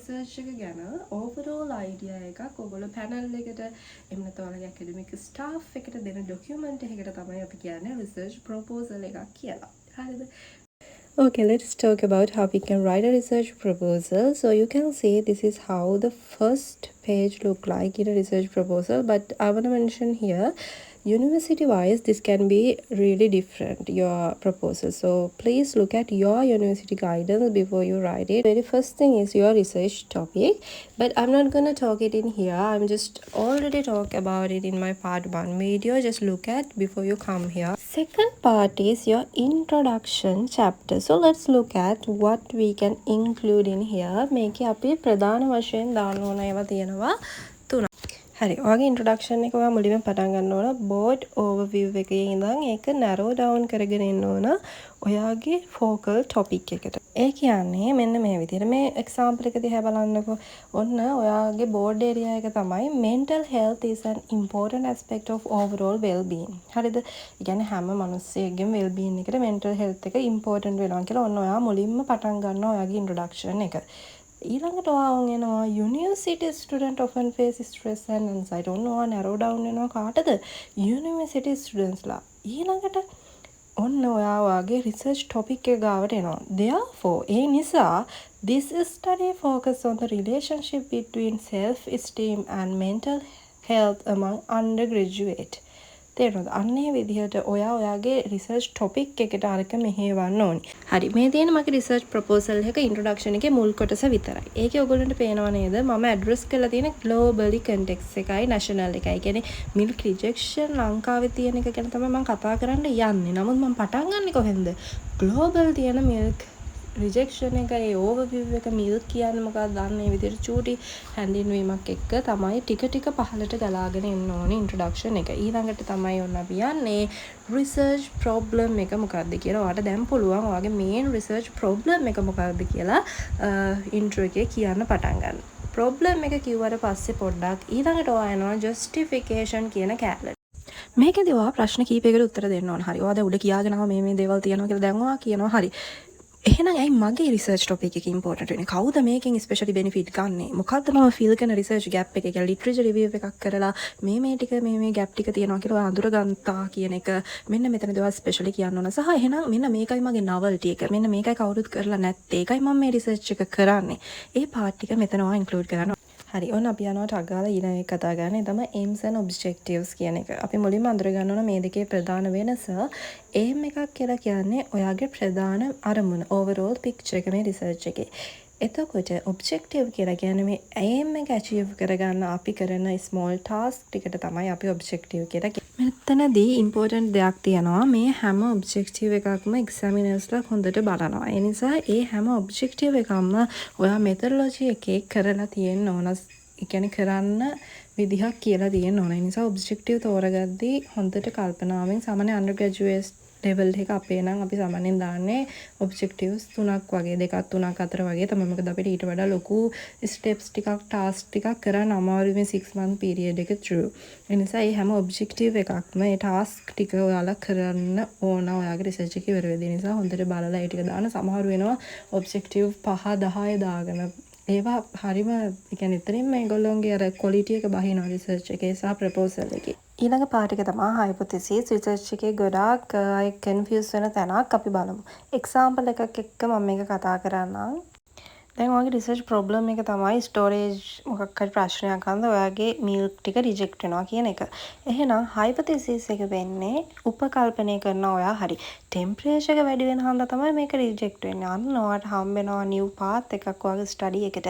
Research එක ගැන overall idea එකක් ඔයගොල්ලෝ පැනල් එකට එහෙම නැත්නම් ඔයාලගේ ඇකඩමික් ස්ටාෆ් එකට දෙන ඩොකියුමන්ට් එකකට තමයි අපි කියන්නේ රිසර්ච් ප්‍රොපෝසල් එකක් කියලා. හරිද? Okay, let's talk about how we can write a research proposal. So you can see this is how the first page look like in a research proposal, but I want to mention here university wise this can be really different your proposal, so please look at your university guidance before you write it. Very first thing is your research topic, but I'm not gonna talk it in here. I'm just already talk about it in my part 1 video. Just look at before you come here. Second part is your introduction chapter. So let's look at what we can include in here. මේක අපි ප්‍රධාන වශයෙන් දාන්න ඕන ඒවා තියෙනවා තුනක්. හරි. ඔයාගේ ඉන්ට්‍රොඩක්ෂන් එක ඔයා මුලින්ම පටන් ගන්න ඕන බෝඩ් ඕවර්විව් එකේ ඉඳන් ඒක නැරෝ ඩවුන් කරගෙන එන්න ඕන ඔයාගේ ෆෝකල් ටොපික් එකට. ඒ කියන්නේ මෙන්න මේ විදිහට මේ එක්සැම්පල් එක දිහා බලන්නකෝ. ඔන්න ඔයාගේ බෝඩ් ඒරියා එක තමයි mental health is an important aspect of overall well-being. හරිද? ඒ කියන්නේ හැම මිනිස්සෙකගේම well-being එකට mental health එක important වෙනවා කියලා ඔන්න ඔයා මුලින්ම පටන් ගන්නවා ඔයාගේ ඉන්ට්‍රොඩක්ෂන් එක. ඊළඟට ඔයාවන් එනවා university student often face stress and anxiety. ඔන්න ඔයා narrow down වෙනවා කාටද? university students ලා. ඊළඟට ඔන්න ඔයා ඔයාගේ research topic එක ගාවට එනවා. Therefore, ඒ නිසා this study focus on the relationship between self esteem and mental health among undergraduate. තේරුණාද? අන්න ඒ විදිහට ඔයා ඔයාගේ රිසර්ච් ටොපික් එකට අරක මෙහෙවන්න ඕනි. හරි. මේ තියෙන මගේ රිසර්ච් ප්‍රොපෝසල් එක ඉන්ට්‍රොඩක්ෂන් එකේ මුල් කොටස විතරයි. ඒකේ ඔයගොල්ලන්ට පේනව නේද? මම ඇඩ්‍රස් කරලා තියෙන ග්ලෝබලි කන්ටෙක්ස්ට් එකයි නැෂනල් එකයි. කියන්නේ මිල්ක් රිජෙක්ෂන් ලංකාවේ තියෙන එක ගැන තමයි මම කතා කරන්න යන්නේ. නමුත් මම පටන් ගන්නෙ කොහෙන්ද? ග්ලෝබල් තියෙන මිල්ක් රිජෙක්ෂන් එක ඒ ඕවර්විව් එක මිල්ක් කියන්නේ මොකක්ද දන්නේ මේ විදිහට චූටි හැඳින්වීමක් එක්ක තමයි ටික ටික පහළට ගලාගෙන එන්න ඕනේ ඉන්ට්‍රොඩක්ෂන් එක. ඊළඟට තමයි ඔන්න අපි යන්නේ රිසර්ච් ප්‍රොබ්ලම් එක මොකක්ද කියලා. ඔයාලට දැන් පුළුවන් ඔයාගේ මේන් රිසර්ච් ප්‍රොබ්ලම් එක මොකක්ද කියලා ඉන්ට්‍රෝ එකේ කියන්න පටන් ගන්න. ප්‍රොබ්ලම් එක කිව්වට පස්සේ පොඩ්ඩක් ඊළඟට ඔයා යනවා ජස්ටිෆිකේෂන් කියන කැලේ. මේකේදී ඔයා ප්‍රශ්න කීපයකට උත්තර දෙන්න ඕන. හරි. ඔයා දැන් උඩ කියාගෙන ආව මේ දේවල් තියෙනවා කියලා දැන් ඔයා කියනවා. හරි. එහෙනම් ඇයි මගේ රිසර්ච් ටොපික් එක ඉම්පෝටන්ට් වෙන්නේ? කවුද මේකෙන් ස්පෙෂලි බෙනිෆිට් ගන්නෙ? මොකද්ද මම ෆීල් කරන රිසර්ච් ගැප් එක? කියලා ලිටරේචර් රිවිව් එකක් කරලා මේ ටික මේ ගැප් ටික තියෙනවා කියලා ඔයා අඳුරගන්තා කියන එක මෙන්න මෙතනදී ඔයා ස්පෙෂලි කියන්න ඕන. සහ එහෙනම් මෙන්න මේකයි මගේ නවල්ටි එක. මෙන්න මේකයි කවුරුත් කරලා නැත්තේ. ඒකයි මම මේ රිසර්ච් එක කරන්නේ. ඒ පාර්ට් ටික මෙතන ඔයා ඉන්ක්ලූඩ් කරන්න. හරි. ඔන්න අපි යනවා ටක් ගාලා ඊළඟ එක කතා කරන්නේ තමයි aims and objectives කියන එක. අපි මුලින්ම අඳුර ගන්න ඕන මේ දෙකේ ප්‍රධාන වෙනස. aim එකක් කියලා කියන්නේ ඔයාගේ ප්‍රධාන අරමුණ overall picture එක මේ research එකේ. එතකොට objective කියලා කියන්නේ මේ aim එක achieve කරගන්න අපි කරන small task ටිකට තමයි අපි objective කියලා කියන්නේ. මෙතනදී important දෙයක් තියෙනවා. මේ හැම objective එකක්ම examinersලා හොඳට බලනවා. ඒ නිසා ඒ හැම objective එකක්ම ඔයා methodology එකේ කරලා තියෙන්න ඕන. ඒ කියන්නේ කරන්න විදිහක් කියලා තියෙන්න ඕන. ඒ නිසා objective තෝරගද්දී හොඳට කල්පනාවෙන් සාමාන්‍ය undergraduate level එක අපේ නම් අපි සාමාන්‍යයෙන් දාන්නේ objectives 3ක් වගේ 2ක් 3ක් 4 වගේ තමයි. මොකද අපිට ඊට වඩා ලොකු steps ටිකක් task ටිකක් කරන්න අමාරුයි මේ 6 month period එක through. ඒ නිසා මේ හැම objective එකක්ම මේ task ටික ඔයාලා කරන්න ඕන ඔයාගේ research එක ඉවර වෙද්දී. නිසා හොඳට බලලා ඒ ටික දාන්න. සමහර වෙනවා objective 5 10 දාගෙන ඒවා හරිම ඒ කියන්නේ එතනින්ම මේගොල්ලෝගේ අර quality එක බහිනවා research එකේ සහ proposal එකේ. ඊළඟ පාර්ට් එක තමයි hypothesis. research එකේ ගොඩාක් අය confuse වෙන තැනක් අපි බලමු. example එකක් එක්ක මම මේක කතා කරන්නම්. දැන් ඔයාගේ රිසර්ච් ප්‍රොබ්ලම් එක තමයි ස්ටෝරේජ් මොකක් හරි ප්‍රශ්නයක් අහන්න ඔයාගේ මිල්ක් ටික රිජෙක්ට් වෙනවා කියන එක. එහෙනම් හයිපොතෙසිස් එක වෙන්නේ උපකල්පනය කරන ඔයා හරි ටෙම්පරේචර් එක වැඩි වෙන හන්ද තමයි මේක රිජෙක්ට් වෙන්නේ. අන්න ඔයාට හම්බ වෙනවා නිව් පාත් එකක් ඔයාගේ ස්ටඩි එකට.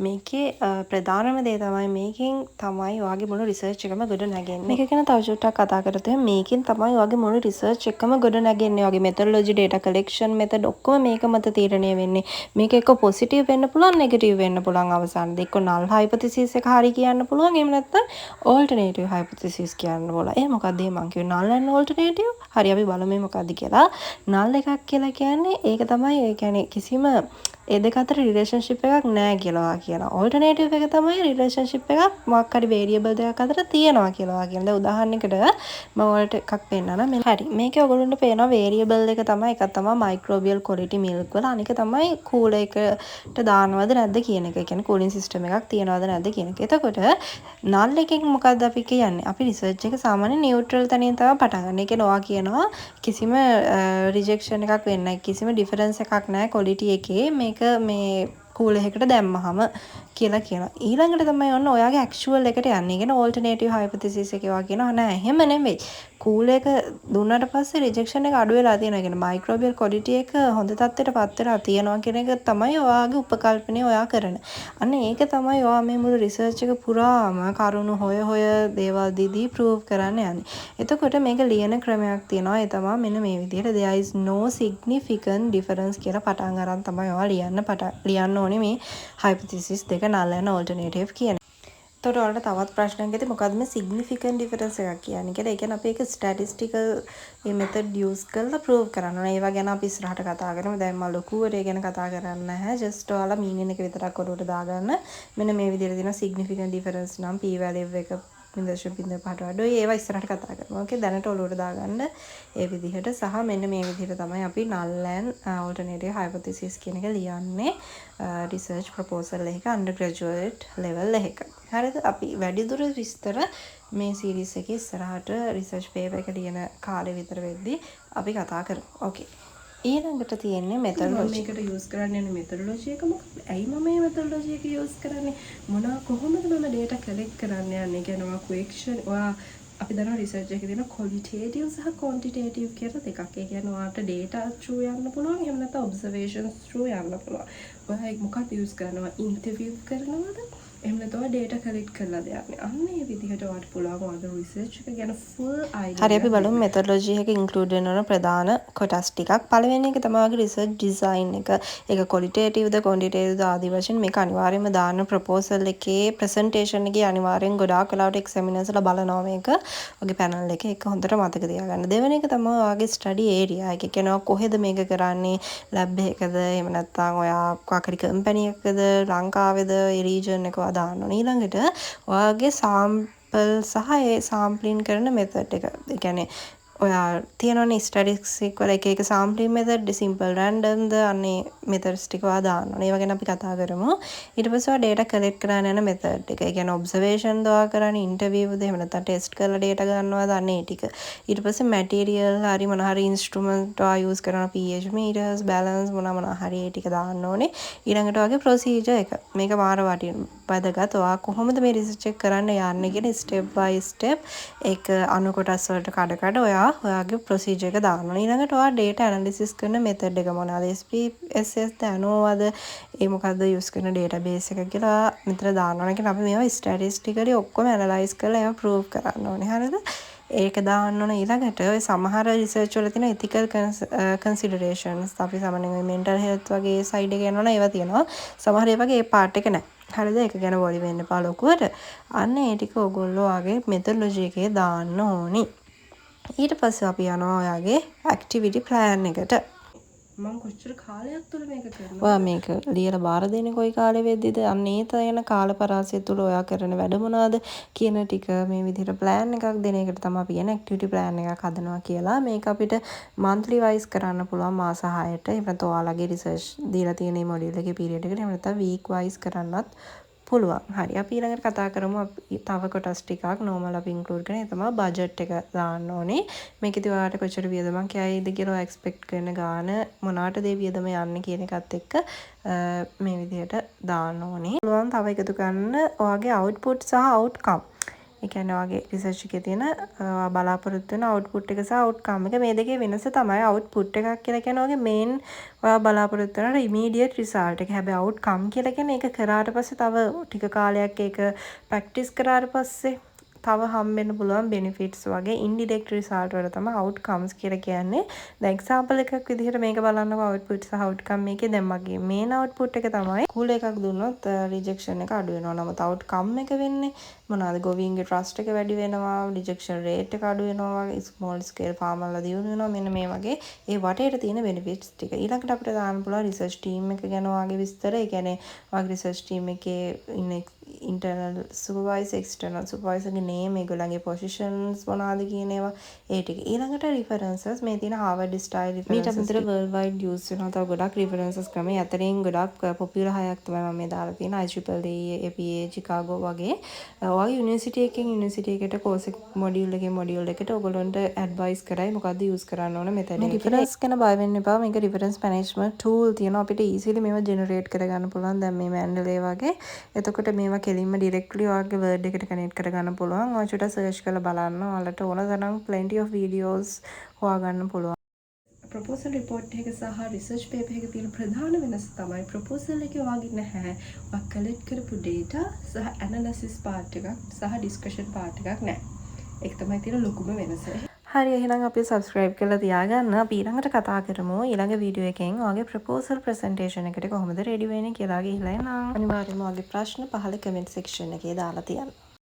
මේකේ ප්‍රධානම දේ තමයි මේකෙන් තමයි ඔයාගේ මුළු රිසර්ච් එකම ගොඩ නැගෙන්නේ. මේක ගැන තව චුට්ටක් කතා කරත් මේකෙන් තමයි ඔයාගේ මුළු රිසර්ච් එකම ගොඩ නැගෙන්නේ. ඔයාගේ මෙතඩොලොජි data collection method ඔක්කොම මේක මත තීරණය වෙන්නේ. මේක එක පොසිටිව් වෙන්න පුළුවන් නෙගටිව් වෙන්න පුළුවන් අවසානයේදී එක්ක null hypothesis එක හරි කියන්න පුළුවන් එහෙම නැත්නම් alternative hypothesis කියන්න පුළුවන්. ඒ මොකක්ද මම කියුවේ null and alternative? හරි අපි බලමු මේ මොකක්ද කියලා. null එකක් කියලා කියන්නේ ඒක තමයි ඒ කියන්නේ කිසිම ඒ දෙක අතර රිලේෂන්ෂිප් එකක් නැහැ කියලා කියනවා. ඔල්ටර්නේටිව් එක තමයි රිලේෂන්ෂිප් එකක් මොකක් හරි වේරියබල් දෙකක් අතර තියෙනවා කියලා කියන. දැන් උදාහරණයකට මම ඔයාලට එකක් පෙන්නන්නම්. හරි. මේකේ ඔයගොල්ලන්ට පේනවා වේරියබල් එක තමයි එකක් තමයි මයික්‍රෝබියල් ක්වොලිටි මිල්ක් වල අනික තමයි කූලර් එකට දානවද නැද්ද කියන එක. ඒ කියන්නේ කූලින් සිස්ටම් එකක් තියනවද නැද්ද කියන එක. එතකොට නල් එකෙන් මොකද්ද අපි කියන්නේ? අපි රිසර්ච් එක සාමාන්‍ය නියුට්‍රල් තැනින් තමයි පටන් ගන්න. ඒ කියන්නේ ඔයා කියනවා කිසිම රිජෙක්ෂන් එකක් වෙන්නේ නැහැ. කිසිම ඩිෆරන්ස් එකක් නැහැ ක්වොලිටි එකේ. මේක මේ කූලර් එකකට දැම්මහම කියලා කියනවා. ඊළඟට තමයි ඔන්න ඔයාගේ ඇක්චුවල් එකට යන්නේ. කියන ඕල්ටර්නේටිව් හයිපොතීසිස් එකේ ඔයා කියනවා නෑ එහෙම නෙමෙයි. කූලර් එක දුන්නාට පස්සේ රිජෙක්ෂන් එක අඩු වෙලා තියෙනවා. කියන මයික්‍රෝබියල් ක්වොලිටි එක හොඳ තත්ත්වයට පත් වෙලා තියෙනවා කියන එක තමයි ඔයාගේ උපකල්පනය ඔයා කරන. අන්න ඒක තමයි ඔයා මේ මුළු රිසර්ච් එක පුරාම කරුණු හොය දේවල් දීදී ප්‍රූව් කරන්න යන්නේ. එතකොට මේක ලියන ක්‍රමයක් තියෙනවා. ඒ තමයි මෙන්න මේ විදිහට there is no significant difference කියලා පටන් අරන් තමයි ඔයා ලියන්න ඕනේ මේ හයිපොතීසිස් දෙක null and alternative කියන. එතකොට ඔයාලට තවත් ප්‍රශ්නයක් ඇති මොකද්ද මේ significant difference එකක් කියන්නේ කියලා. ඒ කියන්නේ අපි ඒක statistical මේ method use කරලා prove කරන්න ඕනේ. ඒවා ගැන අපි ඉස්සරහට කතා කරමු. දැන් මම ලොකුවට ඒ ගැන කතා කරන්නේ නැහැ. just ඔයාලා meaning එක විතරක් ඔළුවට දාගන්න. මෙන්න මේ විදිහට තියෙන significant difference නම් p value එක 0.5ට අඩුයි. ඒවා ඉස්සරහට කතා කරමු. ඕකේ දැනට ඔළුවට දාගන්න ඒ විදිහට සහ මෙන්න මේ විදිහට තමයි අපි null and alternative hypothesis කියන එක ලියන්නේ research proposal එක undergraduate level එකක. හරිද? අපි වැඩිදුර විස්තර මේ series එකේ ඉස්සරහට research paper එක ලියන කාලෙ විතර වෙද්දී අපි කතා කරමු. ඕකේ. ඊළඟට තියෙන්නේ මෙතඩොලොජි. මේකට යූස් කරන්න යන මෙතඩොලොජි එක මොකක්ද? ඇයි මම මේ මෙතඩොලොජි එක යූස් කරන්නේ? කොහොමද මම data collect කරන්න යන්නේ? කියනවා question ඔයා අපි දන්නවා රිසර්ච් එකේ තියෙන qualitative සහ quantitative කියලා දෙකක්. ඒ කියන්නේ ඔයාලට data through යන්න පුළුවන්. එහෙම නැත්නම් observations through යන්න පුළුවන්. ඔයා මොකක්ද යූස් කරනවා? interview කරනවද? එහෙම නැත්නම් data collect කරලාද යන්නේ. අන්න ඒ විදිහට ඔයාලට පුළුවන් ඔයාගේ research එක ගැන full idea. හරි අපි බලමු methodology එක include වෙන ප්‍රධාන කොටස් ටිකක්. පළවෙනි එක තමයි ඔයාගේ research design එක. ඒක qualitative ද quantitative ද ආදී වශයෙන් මේක අනිවාර්යයෙන්ම දාන්න proposal එකේ presentation එකේ අනිවාර්යෙන් ගොඩාක් වෙලාවට examiners ලා බලනවා මේක. ඔයාගේ panel එකේ ඒක හොඳට මතක තියාගන්න. දෙවෙනි එක තමයි ඔයාගේ study area. ඒක කියනවා කොහෙද මේක කරන්නේ? lab එකකද? එහෙම නැත්නම් ඔයා කාකරි company එකකද? ලංකාවේද? ඒ region එක දාන්න ඕනේ. ඊළඟට ඔයාගේ sample සහ ඒ sampling කරන method එක. ඒ කියන්නේ ඔයා තියෙනවනේ statistics වල එක එක sampling method, simple random ද අනේ methods ටික ඔයා දාන්න ඕනේ. ඒවා ගැන අපි කතා කරමු. ඊට පස්සේ ඔයා data collect කරන්න යන method එක. ඒ කියන්නේ observation ද ඔයා කරන්නේ interview ද එහෙම නැත්නම් test කරලා data ගන්නවද අනේ ටික. ඊට පස්සේ material හරි මොන හරි instrument ඔයා use කරන pH meters, balance මොන හරි ඒ ටික දාන්න ඕනේ. ඊළඟට ඔයාගේ procedure එක. මේක මාර වැදගත්. ඔයා කොහොමද මේ research එක කරන්න යන්නේ කියන step by step ඒක අණු කොටස් වලට කඩ ඔයාගේ procedure එක දාන්න ඕනේ. ඊළඟට ඔයා data analysis කරන method එක මොනවාද? SPSS ද අනෝවද? ඒ මොකද්ද use කරන database එක කියලා මෙතන දාන්න ඕනේ. කියන්නේ අපි මේවා statistically ඔක්කොම analyze කරලා ඒවා prove කරන්න ඕනේ. හරිද? ඒක දාන්න ඕන. ඊළඟට ඔය සමහර රිසර්ච් වල තියෙන ethical considerations අපි සාමාන්‍යයෙන් mental health වගේ side එක යනවනේ ඒවා තියෙනවා. සමහර ඒ වගේ ඒ part එක නැහැ. හරිද? ඒක ගැන worry වෙන්න එපා ලොකුවට. අන්න ඒ ටික ඔයගොල්ලෝ ආගේ methodology එකේ දාන්න ඕනි. ඊට පස්සේ අපි යනවා ඔයාගේ activity plan එකට. මම කොච්චර කාලයක් තුල මේක කරනවද? ඔයා මේක ලියලා බාර දෙන්නේ කොයි කාලෙ වෙද්දිද? අන්න ඒ තයන කාලපරාසය තුල ඔයා කරන වැඩ මොනවාද කියන ටික මේ විදිහට plan එකක් දෙන එකට තමයි අපි කියන්නේ activity plan එකක් හදනවා කියලා. මේක අපිට monthly wise කරන්න පුළුවන් මාස 6ට. එහෙම නැත්නම් ඔයාලගේ research දීලා තියෙන මේ module එකේ period එකට. එහෙම නැත්නම් week wise කරන්නත් පුළුවන්. හරි අපි ඊළඟට කතා කරමු අපි තව කොටස් ටිකක් normal අපි include කරන ඒ තමයි budget එක දාන්න ඕනේ. මේකෙදි ඔයාලට කොච්චර වියදමක් යයිද කියලා ඔයා expect කරන ගාන මොනකටද ඒ වියදම යන්නේ කියන එකත් එක්ක මේ විදිහට දාන්න ඕනේ. පුළුවන් තව එකතු කරන්න ඔයාගේ output සහ outcome. ඒ කියන්නේ ඔයාගේ රිසර්ච් එකේ තියෙන බලාපොරොත්තු වෙන output එක සහ outcome එක මේ දෙකේ වෙනස තමයි output එකක් කියලා කියන්නේ ඔයාගේ main ඔයා බලාපොරොත්තු වෙන immediate result එක. හැබැයි outcome කියලා කියන්නේ ඒක කරාට පස්සේ තව ටික කාලයක් ඒක practice කරාට පස්සේ තව හම්බෙන්න පුළුවන් benefits වගේ indirect result වල තමයි outcomes කියලා කියන්නේ. දැන් example එකක් විදිහට මේක බලන්නකො output සහ outcome එකේ දැන් මගේ main output එක තමයි cool එකක් දුන්නොත් rejection එක අඩු වෙනවා. නමුත් outcome එක වෙන්නේ මොනවාද? ගොවීන්ගේ trust එක වැඩි වෙනවා, rejection rate එක අඩු වෙනවා, small scale farm වල දියුණු වෙනවා. මෙන්න මේ වගේ ඒ වටේට තියෙන benefits ටික. ඊළඟට අපිට දාන්න පුළුවන් research team එක ගැන වගේ විස්තර. ඒ කියන්නේ වගේ research team එකේ ඉන්න internal supervisor, external supervisor ගේ name, ඒගොල්ලන්ගේ positions මොනවාද කියන ඒවා ඒ ටික. ඊළඟට references මේ තියෙන Harvard style references. මේට අතර worldwide use වෙනවා. තව ගොඩක් references ක්‍රම. අතරින් ගොඩක් popular හයක් තමයි මම මේ දාලා තියෙන IEEE, APA, Chicago වගේ. ඔයගේ university එකෙන් university එකට course module එකෙන් module එකට ඔයගොල්ලන්ට advice කරයි මොකද්ද use කරන්න ඕන method එක. reference ගැන බය වෙන්න එපා. මේක reference management tool තියෙනවා. අපිට easily මේවා generate කරගන්න පුළුවන්. දැන් මේ Mendeley වගේ. එතකොට මේවා කෙලින්ම directly ඔයගේ word එකට connect කරගන්න පුළුවන්. ඔය චුට්ටක් search කරලා බලන්න. ඔයාලට ඕන තරම් plenty of videos හොයාගන්න පුළුවන්. ප්‍රොපෝසල් රිපෝට් එක සහ රිසර්ච් පේපර් එකේ තියෙන ප්‍රධාන වෙනස තමයි ප්‍රොපෝසල් එකේ ඔයාගේ නැහැ. ඔයා කලෙක්ට් කරපු data සහ ඇනලිසිස් පාර්ට් එකක් සහ ඩිස්කෂන් පාර්ට් එකක් නැහැ. ඒක තමයි තියෙන ලොකුම වෙනස. හරි එහෙනම් අපි subscribe කරලා තියාගන්න. අපි ඊළඟට කතා කරමු ඊළඟ වීඩියෝ එකෙන් ඔයාගේ proposal presentation එකට කොහොමද ready වෙන්නේ කියලා ගිහිල්ලා එනවා. අනිවාර්යයෙන්ම ඔයාගේ ප්‍රශ්න පහළ comment section එකේ දාලා තියන්න.